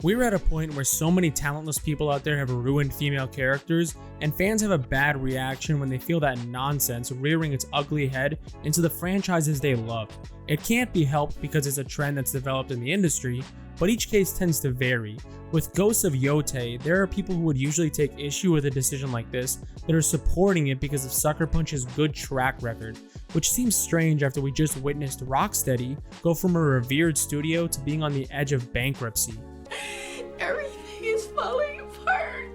We're at a point where so many talentless people out there have ruined female characters, and fans have a bad reaction when they feel that nonsense rearing its ugly head into the franchises they love. It can't be helped because it's a trend that's developed in the industry, but each case tends to vary. With Ghost of Yotei, there are people who would usually take issue with a decision like this that are supporting it because of Sucker Punch's good track record, which seems strange after we just witnessed Rocksteady go from a revered studio to being on the edge of bankruptcy. Everything is falling apart.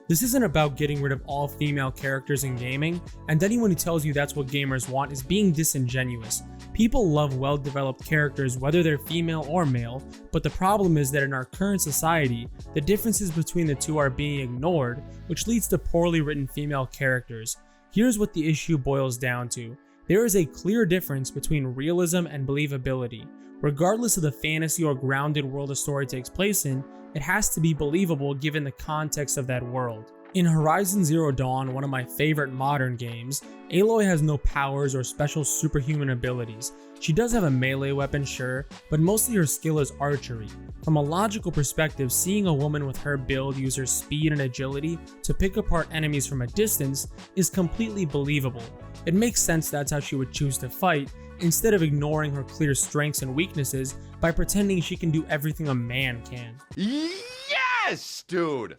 This isn't about getting rid of all female characters in gaming, and anyone who tells you that's what gamers want is being disingenuous. People love well-developed characters whether they're female or male, but the problem is that in our current society, the differences between the two are being ignored, which leads to poorly written female characters. Here's what the issue boils down to. There is a clear difference between realism and believability. Regardless of the fantasy or grounded world a story takes place in, it has to be believable given the context of that world. In Horizon Zero Dawn, one of my favorite modern games, Aloy has no powers or special superhuman abilities. She does have a melee weapon, sure, but mostly her skill is archery. From a logical perspective, seeing a woman with her build use her speed and agility to pick apart enemies from a distance is completely believable. It makes sense that's how she would choose to fight, instead of ignoring her clear strengths and weaknesses by pretending she can do everything a man can. Yes, dude!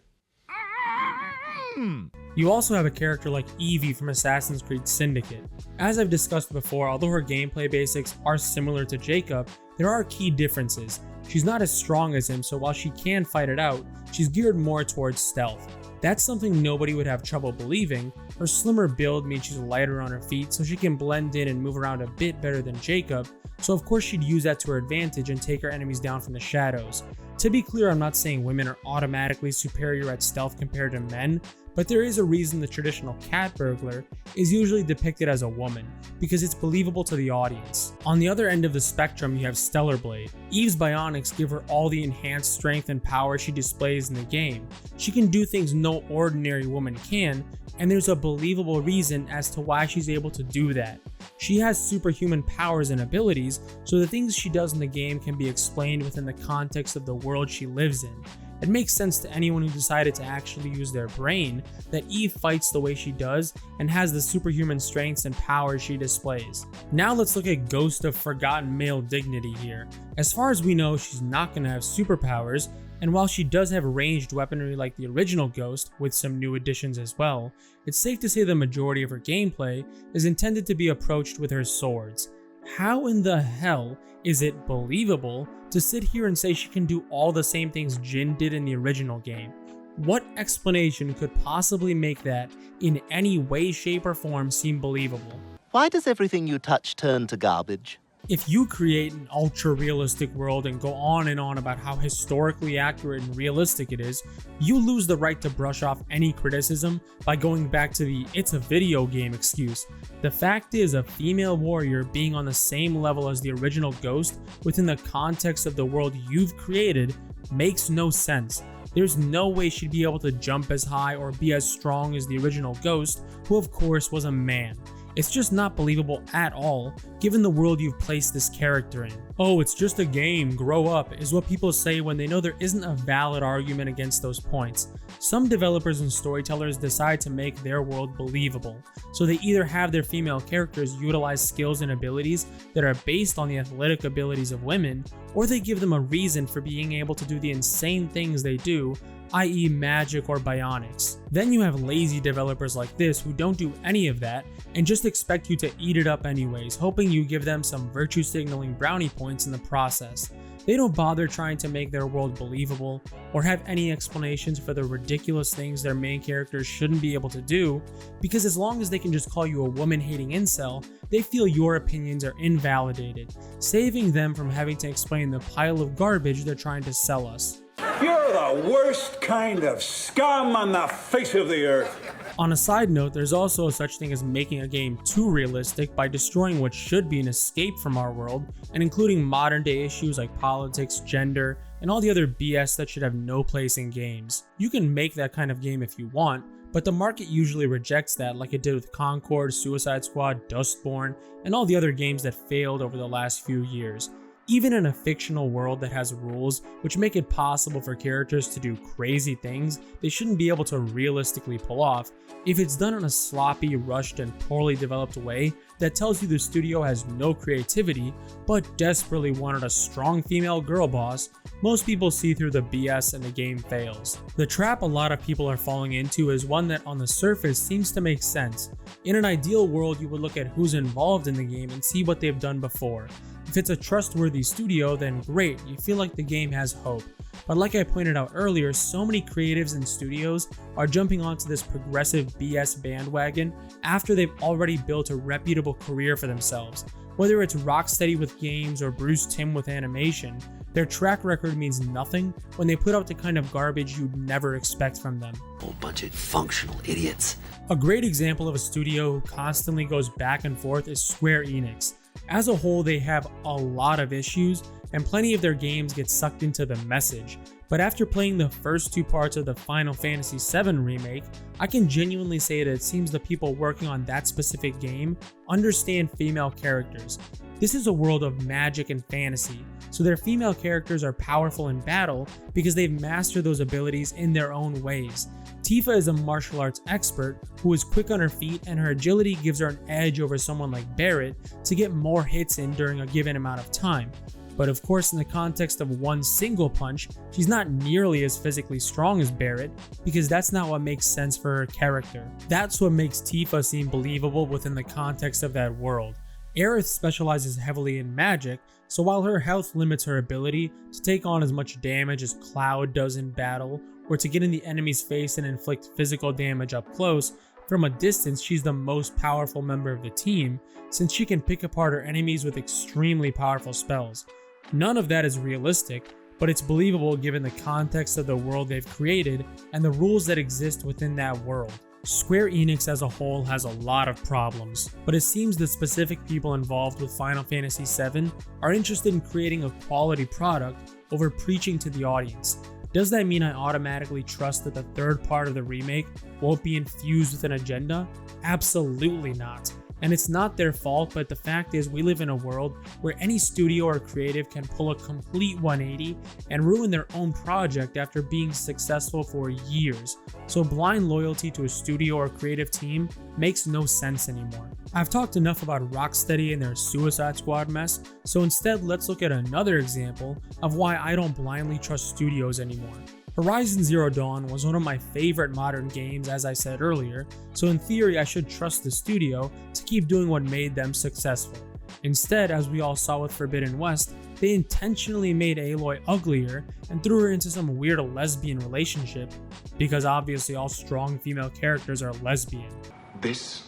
You also have a character like Evie from Assassin's Creed Syndicate. As I've discussed before, although her gameplay basics are similar to Jacob, there are key differences. She's not as strong as him, so while she can fight it out, she's geared more towards stealth. That's something nobody would have trouble believing. Her slimmer build means she's lighter on her feet, so she can blend in and move around a bit better than Jacob, so of course she'd use that to her advantage and take her enemies down from the shadows. To be clear, I'm not saying women are automatically superior at stealth compared to men, but there is a reason the traditional cat burglar is usually depicted as a woman, because it's believable to the audience. On the other end of the spectrum, you have Stellar Blade. Eve's bionics give her all the enhanced strength and power she displays in the game. She can do things no ordinary woman can, and there's a believable reason as to why she's able to do that. She has superhuman powers and abilities, so the things she does in the game can be explained within the context of the world she lives in. It makes sense to anyone who decided to actually use their brain that Eve fights the way she does and has the superhuman strengths and powers she displays. Now let's look at Ghost of Forgotten Male Dignity here. As far as we know, she's not going to have superpowers, and while she does have ranged weaponry like the original Ghost, with some new additions as well, it's safe to say the majority of her gameplay is intended to be approached with her swords. How in the hell is it believable to sit here and say she can do all the same things Jin did in the original game? What explanation could possibly make that in any way, shape, or form seem believable? Why does everything you touch turn to garbage? If you create an ultra-realistic world and go on and on about how historically accurate and realistic it is, you lose the right to brush off any criticism by going back to the "it's a video game" excuse. The fact is, a female warrior being on the same level as the original Ghost within the context of the world you've created makes no sense. There's no way she'd be able to jump as high or be as strong as the original Ghost, who of course was a man. It's just not believable at all, given the world you've placed this character in. Oh, it's just a game, grow up, is what people say when they know there isn't a valid argument against those points. Some developers and storytellers decide to make their world believable, so they either have their female characters utilize skills and abilities that are based on the athletic abilities of women, or they give them a reason for being able to do the insane things they do, i.e. magic or bionics. Then you have lazy developers like this who don't do any of that and just expect you to eat it up anyways, hoping you give them some virtue signaling brownie points in the process. They don't bother trying to make their world believable or have any explanations for the ridiculous things their main characters shouldn't be able to do, because as long as they can just call you a woman-hating incel, they feel your opinions are invalidated, saving them from having to explain the pile of garbage they're trying to sell us. You're the worst kind of scum on the face of the earth. On a side note, there's also such thing as making a game too realistic by destroying what should be an escape from our world, and including modern day issues like politics, gender, and all the other BS that should have no place in games. You can make that kind of game if you want, but the market usually rejects that, like it did with Concord, Suicide Squad, Dustborn, and all the other games that failed over the last few years. Even in a fictional world that has rules which make it possible for characters to do crazy things they shouldn't be able to realistically pull off, if it's done in a sloppy, rushed, and poorly developed way that tells you the studio has no creativity but desperately wanted a strong female girl boss, most people see through the BS and the game fails. The trap a lot of people are falling into is one that on the surface seems to make sense. In an ideal world, you would look at who's involved in the game and see what they've done before. If it's a trustworthy studio, then great, you feel like the game has hope. But like I pointed out earlier, so many creatives and studios are jumping onto this progressive BS bandwagon after they've already built a reputable career for themselves. Whether it's Rocksteady with games or Bruce Timm with animation, their track record means nothing when they put out the kind of garbage you'd never expect from them. Whole bunch of functional idiots. A great example of a studio who constantly goes back and forth is Square Enix. As a whole, they have a lot of issues, and plenty of their games get sucked into the message. But after playing the first two parts of the Final Fantasy VII Remake, I can genuinely say that it seems the people working on that specific game understand female characters. This is a world of magic and fantasy, so their female characters are powerful in battle because they've mastered those abilities in their own ways. Tifa is a martial arts expert who is quick on her feet, and her agility gives her an edge over someone like Barrett to get more hits in during a given amount of time. But of course, in the context of one single punch, she's not nearly as physically strong as Barrett, because that's not what makes sense for her character. That's what makes Tifa seem believable within the context of that world. Aerith specializes heavily in magic, so while her health limits her ability to take on as much damage as Cloud does in battle, or to get in the enemy's face and inflict physical damage up close, from a distance she's the most powerful member of the team, since she can pick apart her enemies with extremely powerful spells. None of that is realistic, but it's believable given the context of the world they've created and the rules that exist within that world. Square Enix as a whole has a lot of problems, but it seems the specific people involved with Final Fantasy VII are interested in creating a quality product over preaching to the audience. Does that mean I automatically trust that the third part of the remake won't be infused with an agenda? Absolutely not. And it's not their fault, but the fact is we live in a world where any studio or creative can pull a complete 180 and ruin their own project after being successful for years. So blind loyalty to a studio or creative team makes no sense anymore. I've talked enough about Rocksteady and their Suicide Squad mess, so instead let's look at another example of why I don't blindly trust studios anymore. Horizon Zero Dawn was one of my favorite modern games, as I said earlier, so in theory I should trust the studio to keep doing what made them successful. Instead, as we all saw with Forbidden West, they intentionally made Aloy uglier and threw her into some weird lesbian relationship, because obviously all strong female characters are lesbian. This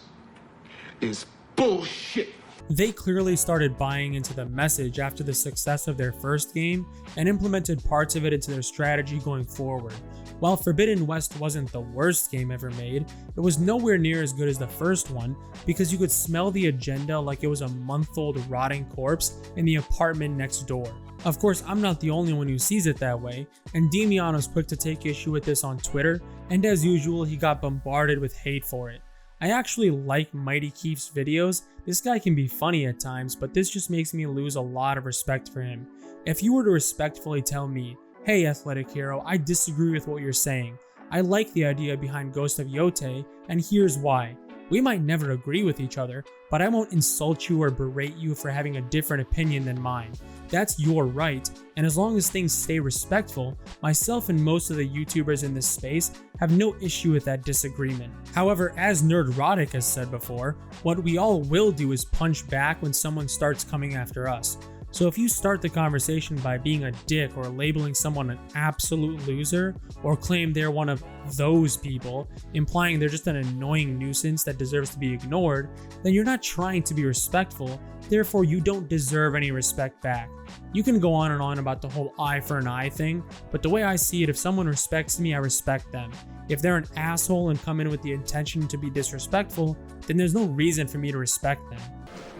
is bullshit. They clearly started buying into the message after the success of their first game and implemented parts of it into their strategy going forward. While Forbidden West wasn't the worst game ever made, it was nowhere near as good as the first one because you could smell the agenda like it was a month-old rotting corpse in the apartment next door. Of course, I'm not the only one who sees it that way, and Demian was quick to take issue with this on Twitter, and as usual, he got bombarded with hate for it. I actually like Mighty Keef's videos. This guy can be funny at times, but this just makes me lose a lot of respect for him. If you were to respectfully tell me, hey Athletic Hero, I disagree with what you're saying. I like the idea behind Ghost of Yotei, and here's why. We might never agree with each other, but I won't insult you or berate you for having a different opinion than mine. That's your right, and as long as things stay respectful, myself and most of the YouTubers in this space have no issue with that disagreement. However, as Nerdrotic has said before, what we all will do is punch back when someone starts coming after us. So if you start the conversation by being a dick or labeling someone an absolute loser, or claim they're one of those people, implying they're just an annoying nuisance that deserves to be ignored, then you're not trying to be respectful, therefore you don't deserve any respect back. You can go on and on about the whole eye for an eye thing, but the way I see it, if someone respects me, I respect them. If they're an asshole and come in with the intention to be disrespectful, then there's no reason for me to respect them.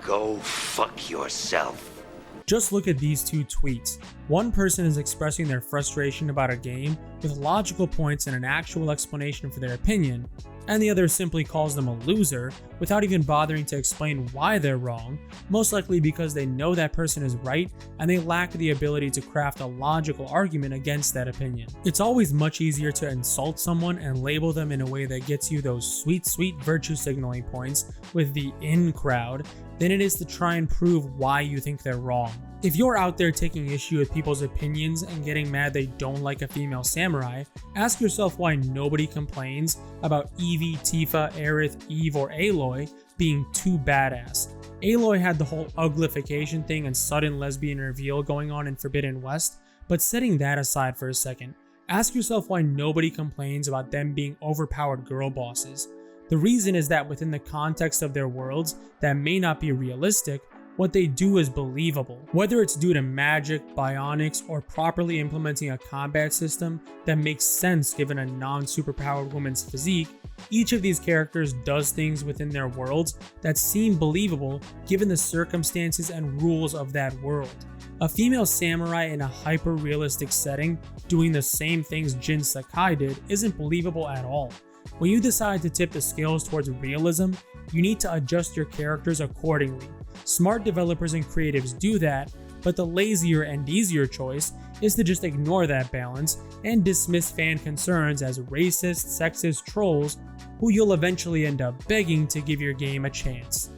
Go fuck yourself. Just look at these two tweets. One person is expressing their frustration about a game with logical points and an actual explanation for their opinion, and the other simply calls them a loser without even bothering to explain why they're wrong, most likely because they know that person is right and they lack the ability to craft a logical argument against that opinion. It's always much easier to insult someone and label them in a way that gets you those sweet virtue signaling points with the in crowd than it is to try and prove why you think they're wrong. If you're out there taking issue with people's opinions and getting mad they don't like a female samurai, ask yourself why nobody complains about Evie, Tifa, Aerith, Eve, or Aloy being too badass. Aloy had the whole uglification thing and sudden lesbian reveal going on in Forbidden West, but setting that aside for a second, ask yourself why nobody complains about them being overpowered girl bosses. The reason is that within the context of their worlds that may not be realistic, what they do is believable. Whether it's due to magic, bionics, or properly implementing a combat system that makes sense given a non-superpowered woman's physique, each of these characters does things within their worlds that seem believable given the circumstances and rules of that world. A female samurai in a hyper-realistic setting doing the same things Jin Sakai did isn't believable at all. When you decide to tip the scales towards realism, you need to adjust your characters accordingly. Smart developers and creatives do that, but the lazier and easier choice is to just ignore that balance and dismiss fan concerns as racist, sexist trolls who you'll eventually end up begging to give your game a chance.